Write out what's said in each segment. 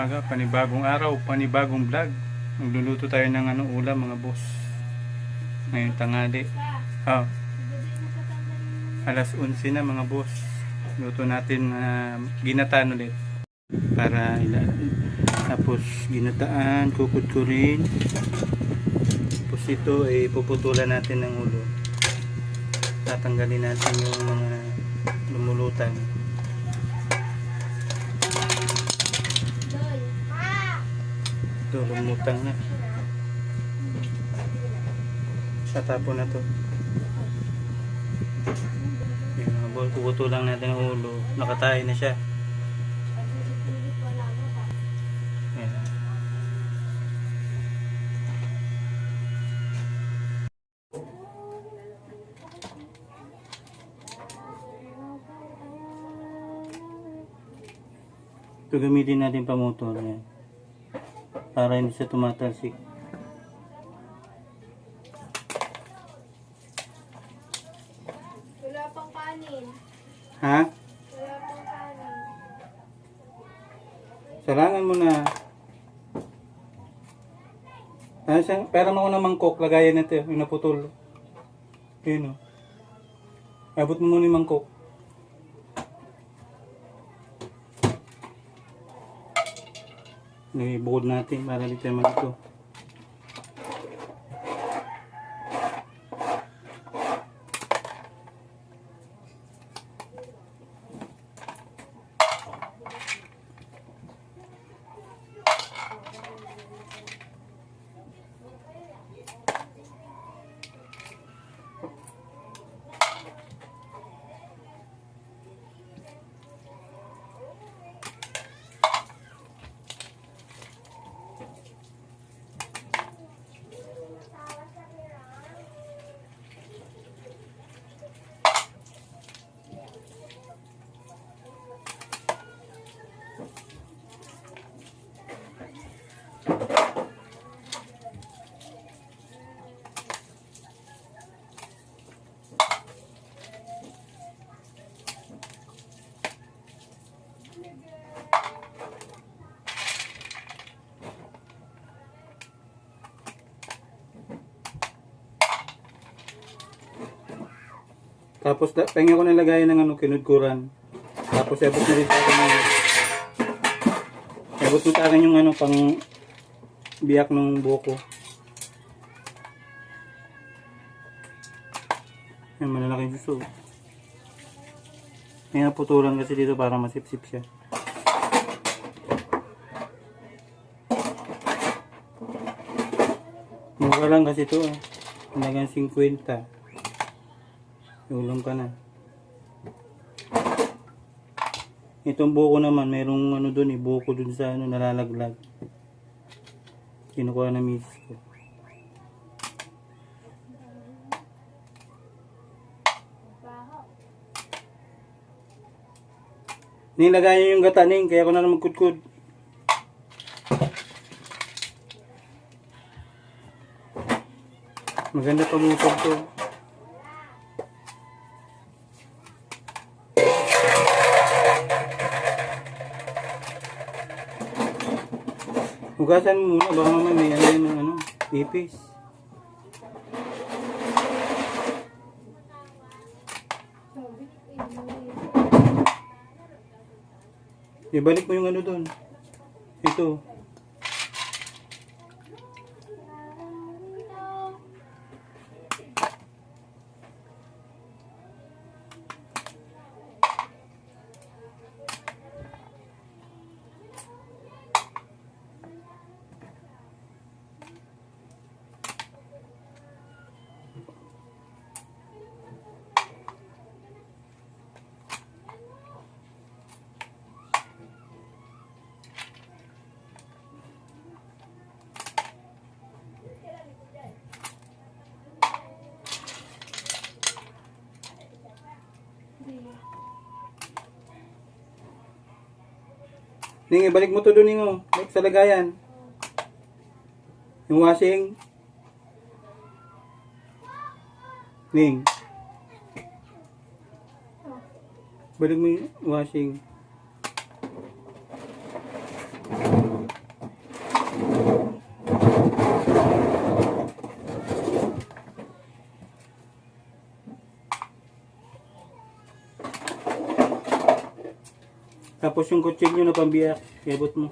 umaga, panibagong araw, panibagong vlog. Magluluto tayo ng ulam mga boss. Ngayong tanghali. Alas 11 na mga boss. Luto natin ginataan ulit. Tapos ginataan, kukudkurin. Tapos ito ay puputulan natin ng ulo. Tatanggalin natin yung mga lumulutan. Ito, lumutang na. Tatapon na to. Yung puputulan natin ang ulo. Nakatayo na siya. Ayan. Ito gamitin natin pamotor. Ayan. Para hindi siya tumatalsik. Wala pang kanin. Ha? Wala pang kanin. Salangan mo na. Pera mo ko ng mangkok. Lagayan natin. Yung naputol. Yun o. Abot mo muna yung mangkok. Ibukod natin para dito naman ito. Tapos pengen ko nilagayan ng kinudkuran. Tapos abot na rin sa akin abot mo sa akin yung pang biyak ng buko. Yan, malalaking suso. May naputulan kasi dito para masipsip siya. Mura lang kasi ito. Halagang 50. Ulam ka na. Itong buko naman, merong doon buko doon sa nalalaglag. Kinukuha na misis ko. Nilagay niyo yung gataning, kaya ako na magkudkud. Maganda pamutog to. Hugasan mo muna, baka mamaya may ipis. Ibalik mo yung doon. Ito. Ning, ibalik mo to doon Ning, sa lagayan. Yung washing. Ning. Balik mo yung washing. Tapos yung kutsilyo na pambiyak, iabot mo.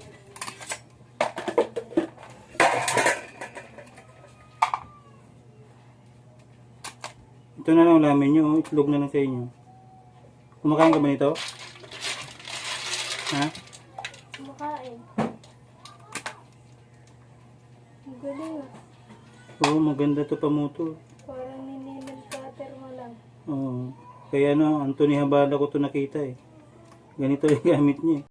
Ito na lang lamin nyo, itlog na lang sa inyo. Kumakain ka ba nito? Ha? Kumakain. Ang galing ah. Oo, maganda to pamuto. Parang ninimel cutter mo lang. Oo. Kaya ano, Anthony Habala ko to nakita eh. Ganito yung gamit niya eh.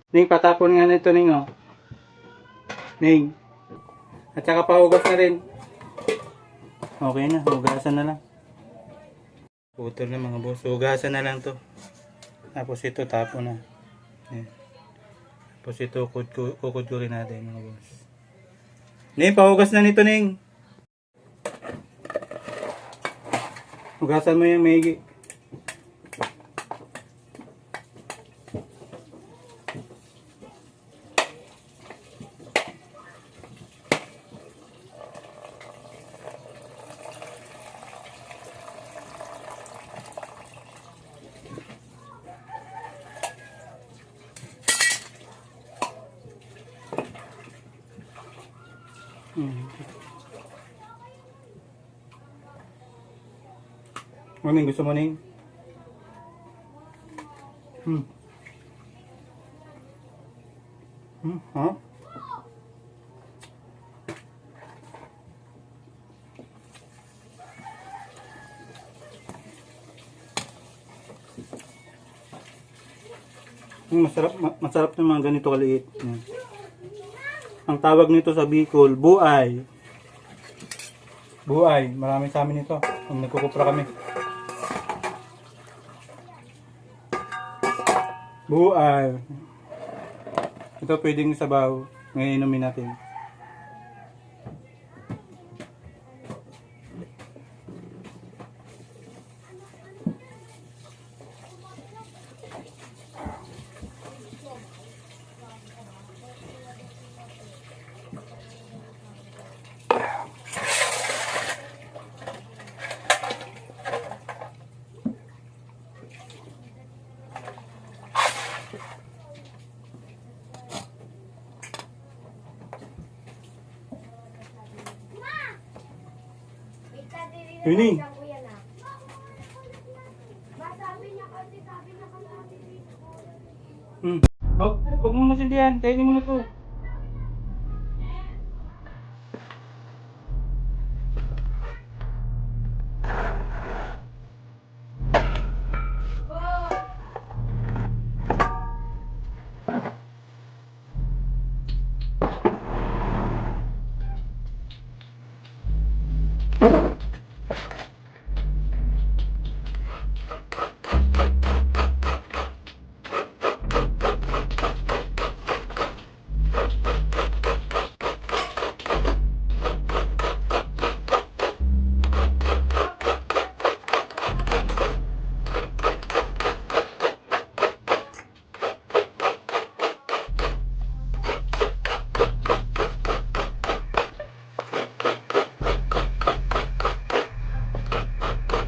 Ning, patapon nga nito Ning oh. Ning. At saka pahugas na rin. Okay na, hugasan na lang. Putol na mga boss, hugasan na lang to. Tapos ito tapo na. Yan. Tapos ito kukudkurin natin mga boss. Ning, pahugas na nito Ning. Hugasan mo yung maigi. Ano gusto mo Ning? Ha? Masarap naman ganito kaliit. Yan. Ang tawag nito sa Bicol, buay. Buay, marami sa amin ito. Kung nagkukupra kami. Buay. Ito pwedeng sabaw. Ngayon inumin natin. Ini. Oh, huwag mo nasindihan. Kainin mo na to.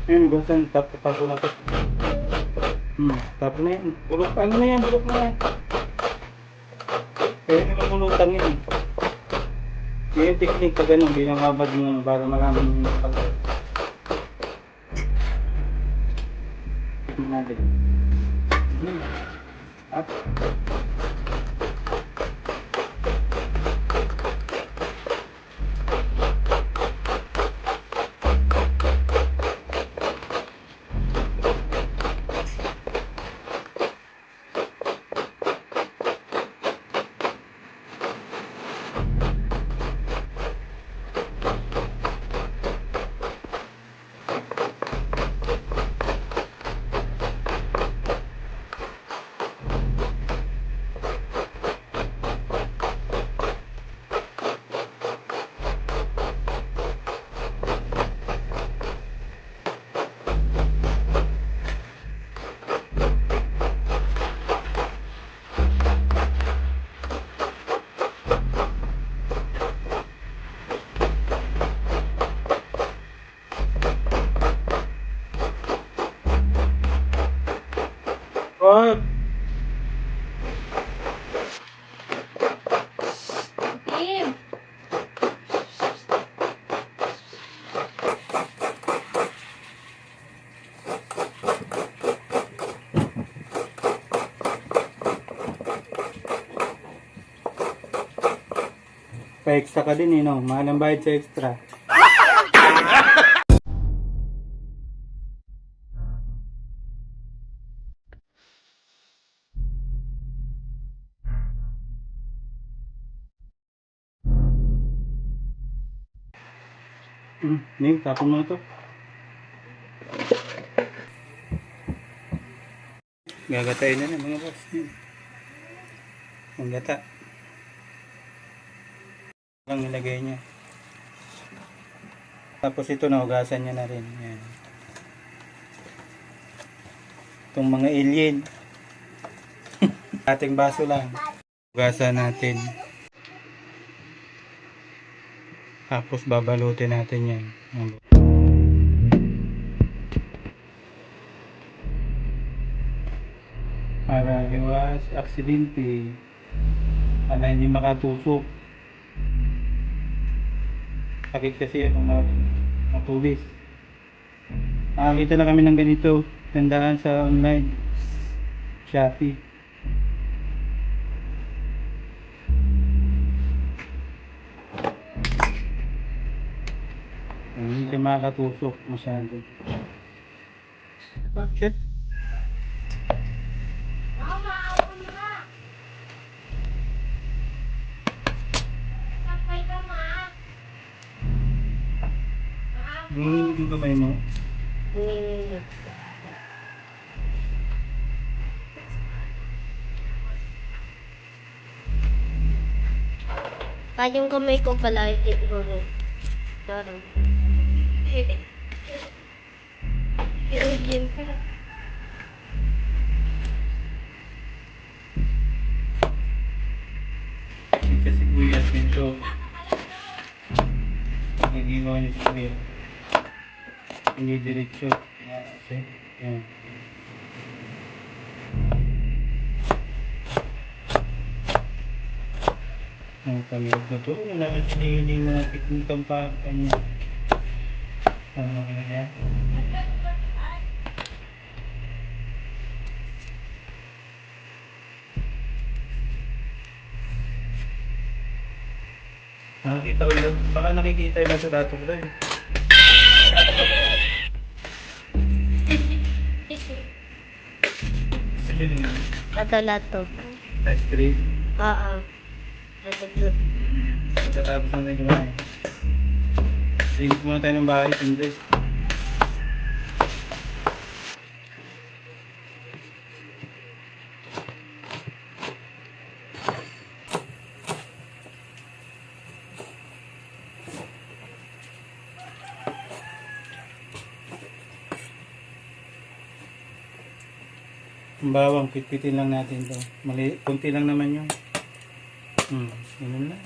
Ayun, gusto tapos na to. Tapos na yan. Bulok, ano na yan, bulok na yan. Kaya nila bulutang yun. Yung technique ka ganun, binababad mo para maraming pag- natin. Up. Pa-extra ka din eh, no? Mahal ang bayad sa extra. Ning, tapon mo na to. Gagatayin na na mga boss. Ang gata. Lang nilagay niya. Tapos ito nahugasan niya na rin. Yan. Itong mga alien. Ating baso lang. Hugasan natin. Tapos babalutin natin yan. Para iwas aksidente. Para hindi makatusok. Sakit kasi ako matubis. Nakakita na kami ng ganito. Tandaan sa online. Shopee. Hindi makatusok masyado. Bakit? Yung kamay mo. Kahit yung kamay ko pala, ito rin. Darang. Gym. Kasi kuya, medyo nagigawa niya si kuya. Hindi diretsyo. Okay. Yan. Ang pamilog na to. Wala naman sinihiling mga piknikang pa kanya. Ano kaya niya? Nakikita ko lang. Baka nakikita yung nasa dato ko doon. Lato-lato. Ice cream. Oo. Lato-lato. Pagkatapos natin kumain. Linis muna tayo ng bahay. Siyempre. Ang bawang, pitpitin lang natin to. Kunti lang naman yun. Ganun lang.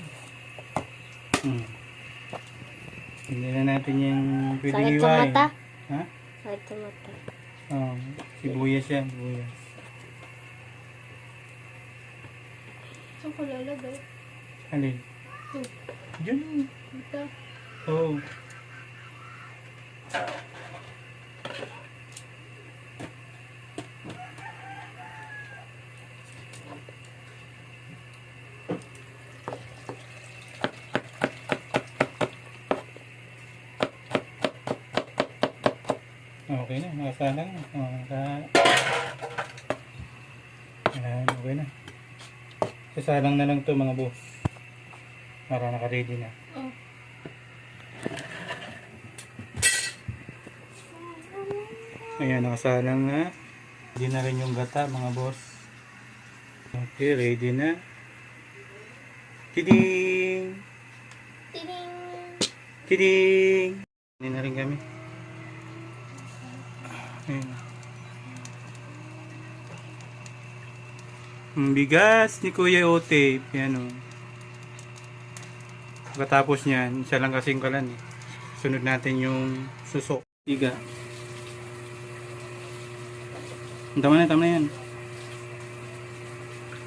Hindi na natin yung pwede Sakit sa hiwain. mata? Ha? Sakit sa mata. Sibuyas yan, sibuyas. Saan ko lalagay? Alin? Ito. Diyan. Ito. Oo. Okay na, nakasalang na. Ayan, okay na. Sasalang na lang to mga boss. Para naka-ready na. Oh. Ayan, nakasalang na. Ready na rin yung gata mga boss. Okay, ready na. Tiding! Tining! Tiding! Ready na rin kami. Ayan. Ang bigas ni Kuya Ote. Yan o. Pagkatapos niyan, isa lang kasing kalan eh. Sunod natin yung susok. Iga. Tama na yan.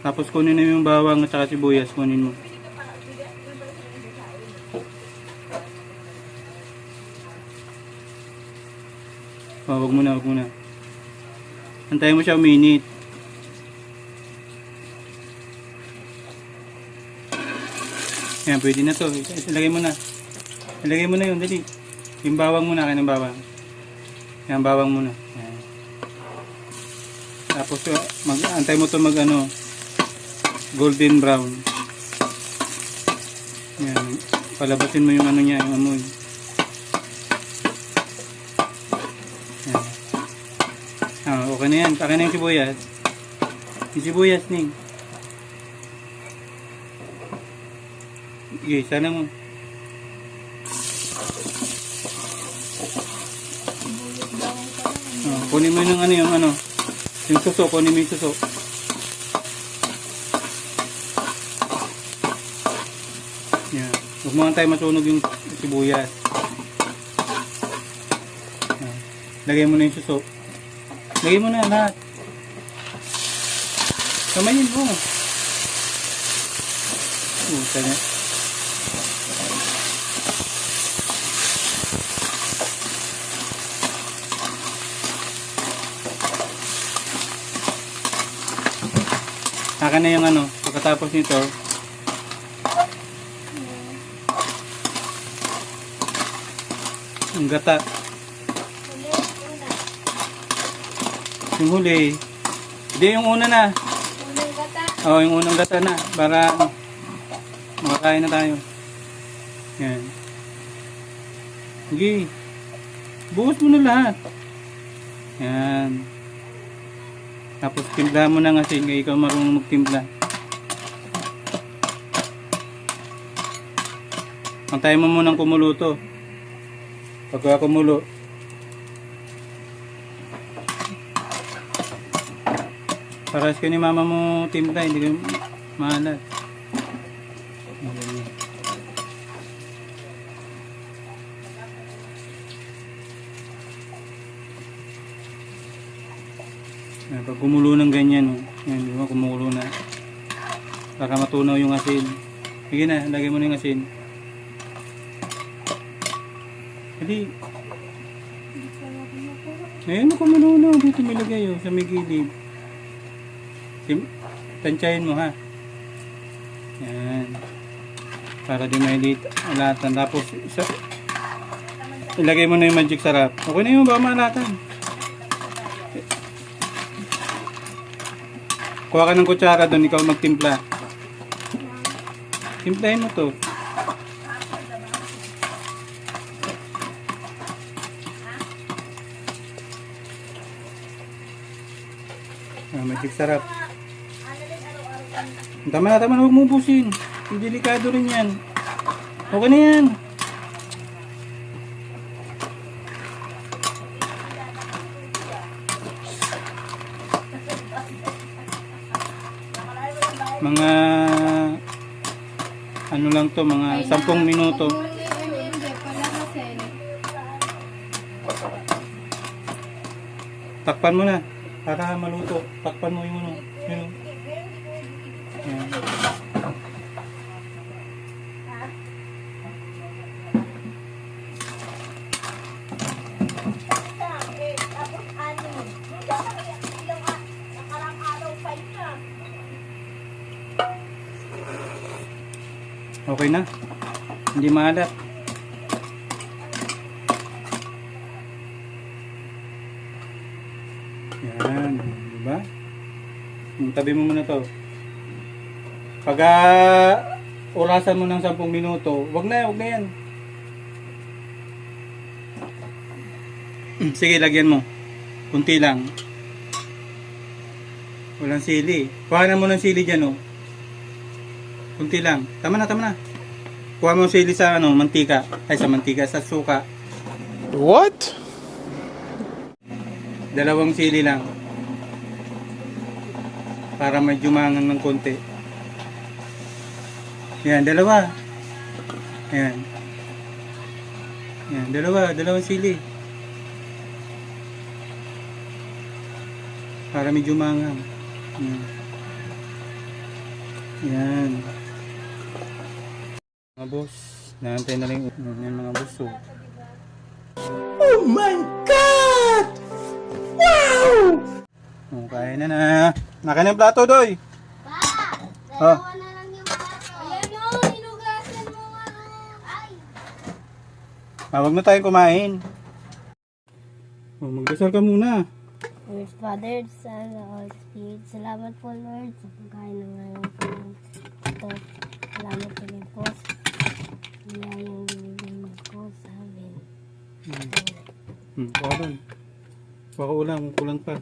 Tapos kunin na yung bawang at saka sibuyas. Kunin mo. Wag muna, wag muna. Antayin mo siya uminit. Yan, pwede na to. Ilagay mo na. Ilagay mo na yun, dali. Yung bawang muna, kayo ng bawang. Yan, bawang muna. Yan. Tapos, antay mo to mag ano, golden brown. Yan. Palabasin mo yung ano niya, yung amoy. Yan. Okay na yan. Akin na yung sibuyas. Yung sibuyas, Ning. Okay, sana mo. Kunin mo yung ano, yung suso, kunin mo yung suso. Yan. Huwag mo tayo masunog yung sibuyas. Yan. Lagay mo na yung suso. Lagay mo na lahat. Kamayin mo. Puta niya. Akin na yung ano, pagkatapos nito, yung gata. Yung huli. Hindi, yung una na. Unang gata. Oo, yung unang gata na. Para makakain na tayo. Yan. Sige. Buhos mo na lahat. Yan. Tapos timpla mo na kasi kaya ikaw marunong magtimpla. Antayin mo munang kumulo to. Pagka kumulo, paras ka ni mama mo timpla, hindi ka maalat. Pag kumulo ng ganyan, yan, di ba, kumulo na. Para matunaw yung asin. Sige na, lagay mo na yung asin. Hindi. Ayan, kumulo na. Dito nilagay, sa may gilid. Tansyahin mo, ha. Yan. Para di may alatan. Tapos, ilagay mo na yung magic sarap. Okay na yun, baka maalatan. Kuha ka ng kutsara doon, ikaw magtimpla. Timplahin mo to. Magic sarap. Tama na, huwag mo ubusin. Delikado rin yan. Okay na yan. Mga ano lang to, mga 10 minuto. Takpan mo na para maluto. Takpan mo yung ano, yun. Ayan. Okay na. Hindi maalat. Yan, di ba? Tabi mo muna to. Pag orasan mo ng 10 minuto, wag na yan. Sige, lagyan mo. Kunti lang. Walang sili. Kuhanan mo ng sili dyan, oh. Kunti lang. Tama na. Kuha mo sili sa mantika. Ay, sa mantika, sa suka. What? 2 sili lang. Para may jumangan ng konti. Yan, 2. Yan. Yan, 2 sili. Para may jumangan. Yan. Yan. Mga boss, naantay na lang yung mga boss. Oh my God! Wow! Kaya na. Naka na yung plato, Doy. Pa! Dalawa na lang yung plato. Ayan o, hinugasan Wag na tayong kumain. Oh, magdasal ka muna. Lord Father, Son, and Holy Spirit, salamat po Lord sa pagkain ng ngayon po ito. Salamat po rin po sa biyayang binibigay ko sa amin. Baka doon. Baka ulang, kulang pa.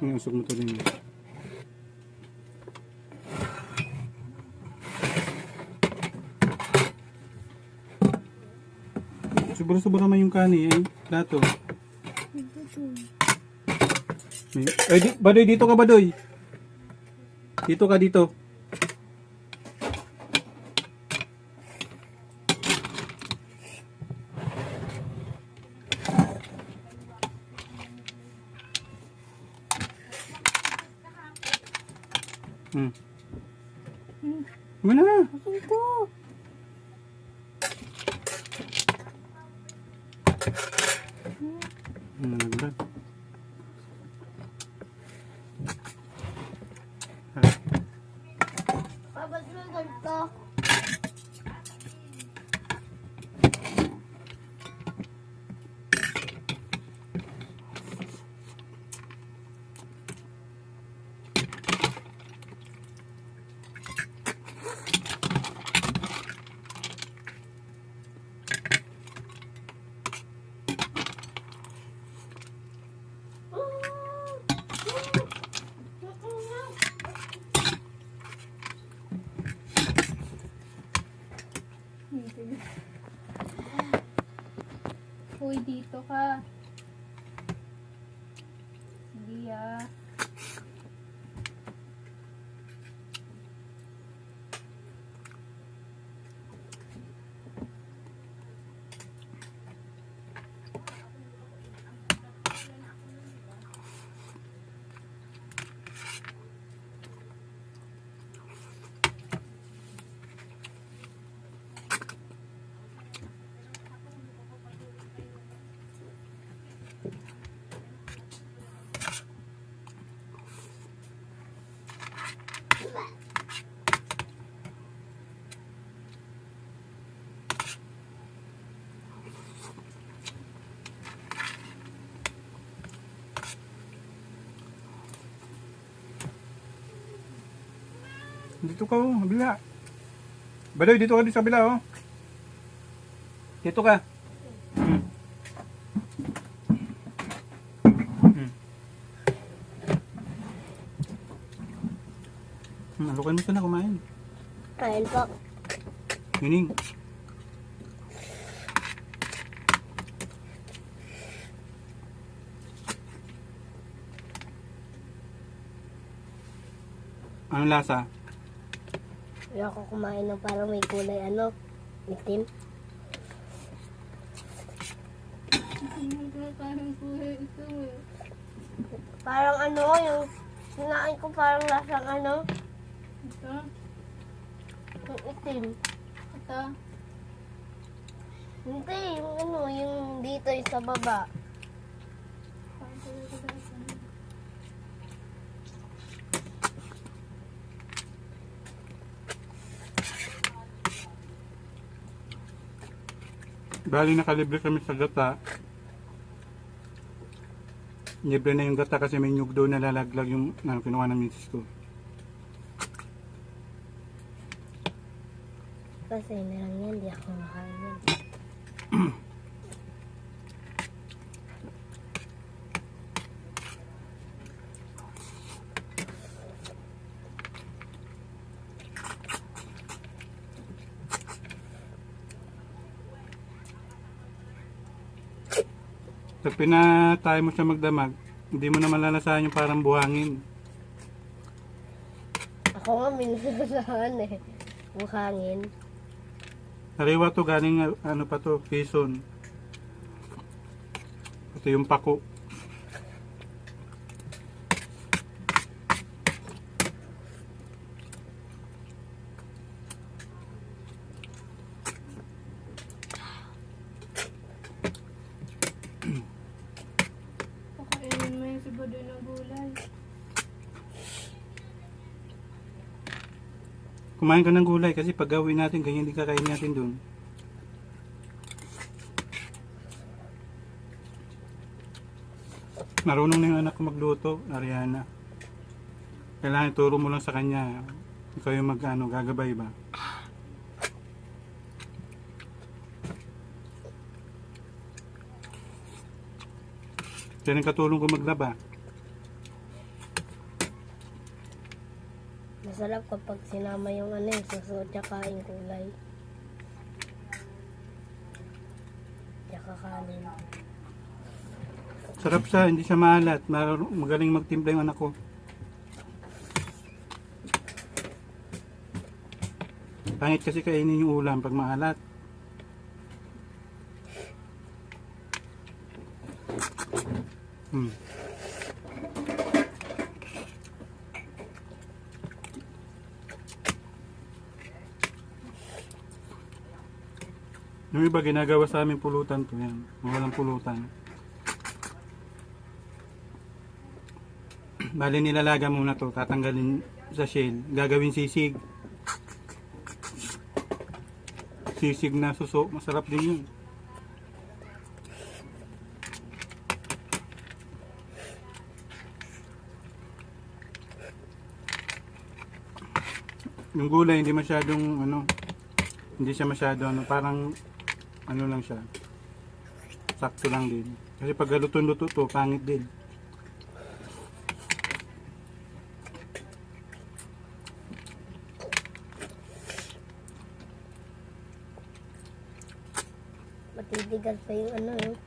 Usok mo ito din. Sobra-sobra naman yung kani eh. Plato. Ay, Badoy, dito ka Badoy. Dito ka dito. Ano na? Ito! Nagulat. Pabasugan ko. Uy, dito ka. Hindi ah. Dito ka oh, kabila. Badoy, dito ka din sa kabila oh. Dito ka. Alukan mo sana kumain. Kain po. Mining. Anong lasa? Ayoko kumain ng parang may kulay itim. Parang yung sinain ko parang lasang Ito. yung itim. Ito. Hindi, yung dito yung sa baba. Bali nakalibre kami sa gata. Libre na yung gata kasi may nyug daw na lalaglag yung kinuha ng misis ko. Kasi na lang yan, di ako makain yan. Pag pinatay mo siya magdamag, hindi mo na malalasahan yung parang buhangin. Ako nga minulasahan buhangin. Sariwa to galing ano pa to, Quezon. Ito yung pako. Pakainin si Budoy ng gulay. Kumain ka ng gulay kasi pag gawin natin, ganyan din kakain natin dun. Marunong na yung anak ko magluto, Ariana. Kailangan ituro mo lang sa kanya. Ikaw yung gagabay ba? Kaya nang katulong ko maglaba. Masarap kapag sinama yung suso tsaka yung kulay. Tsaka kanin. Sarap siya, hindi siya maalat. Magaling magtimpla yung anak ko. Pangit kasi kainin yung ulam pag maalat. Yung iba ginagawa sa amin pulutan to yan. Walang pulutan. Bali nilalaga muna to, tatanggalin sa shell. Gagawin sisig. Sisig na suso, masarap din yun. Yung gulay hindi masyadong hindi siya masyado parang lang siya. Sakto lang din. Kasi pag luto-luto to, pangit din. Matitigas pa yung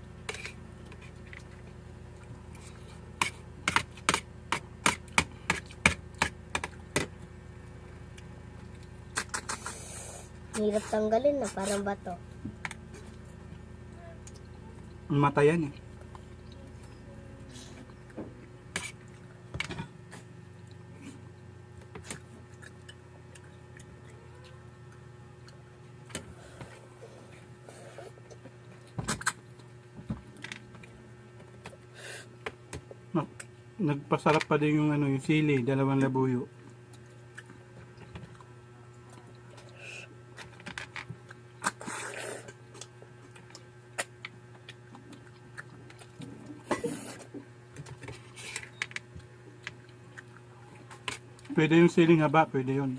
Hirap tanggalin na parang bato. Mata yan eh. Nagpasarap pa din yung yung sili, 2 labuyo. Pwede yung siling haba, pwede yun.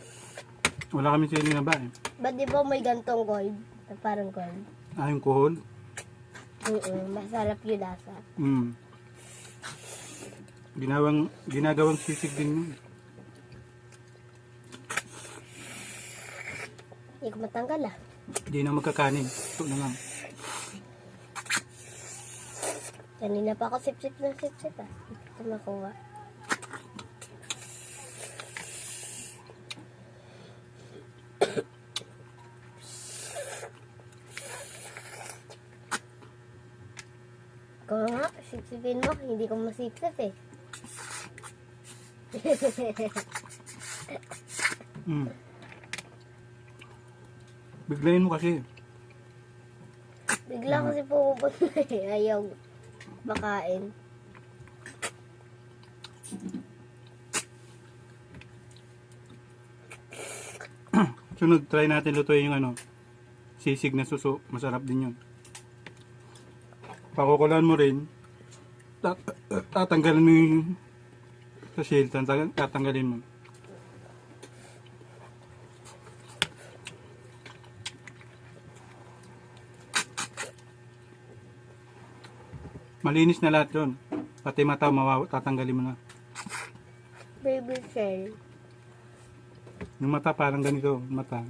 Wala kami siling haba eh. Ba't di ba may gantong gold? Na parang gold? Yung kuhol? Masarap yung lasa. Ginagawang sisig din yun. Hindi ko matanggal Hindi na magkakanin. Ito na lang. Kanina pa ako sip-sip ng sip-sip Hindi ko makuha. Ikaw nga, sip-sipin mo. Hindi ko masip-sip Biglayin mo kasi. Bigla kasi pupunta Ayaw makain. Sunod, try natin lutuin yung sisig na suso. Masarap din yun. Pakukulan mo rin. Tatanggalin mo yung sa shell. Tatanggalin mo. Malinis na lahat yun. Pati mata, tatanggalin mo na. Baby shell. Yung mata parang ganito. Mata.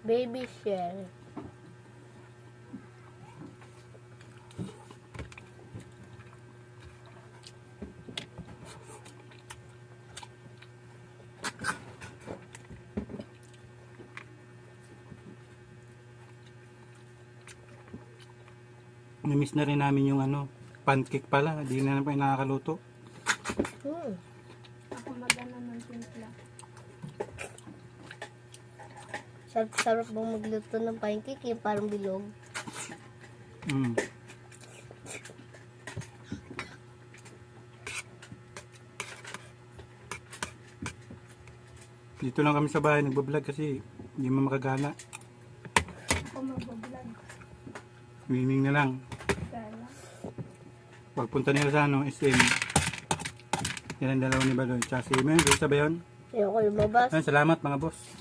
Baby shell. Namiss na rin namin yung pancake pala. Hindi na naman nakakaluto. Ako naman timpla. Sarap-sarap bang magluto ng pancake parang bilog. Mm. Dito lang kami sa bahay nagbablog kasi hindi mo makagana. Ako magbablog. Swimming na lang. Kala. Pagpunta nila sa ano, SM. Yan ang dalawa ni Baloy. Tsaka si Mel, gusto ba yun? Ayoko lumabas. Ayun, salamat mga boss.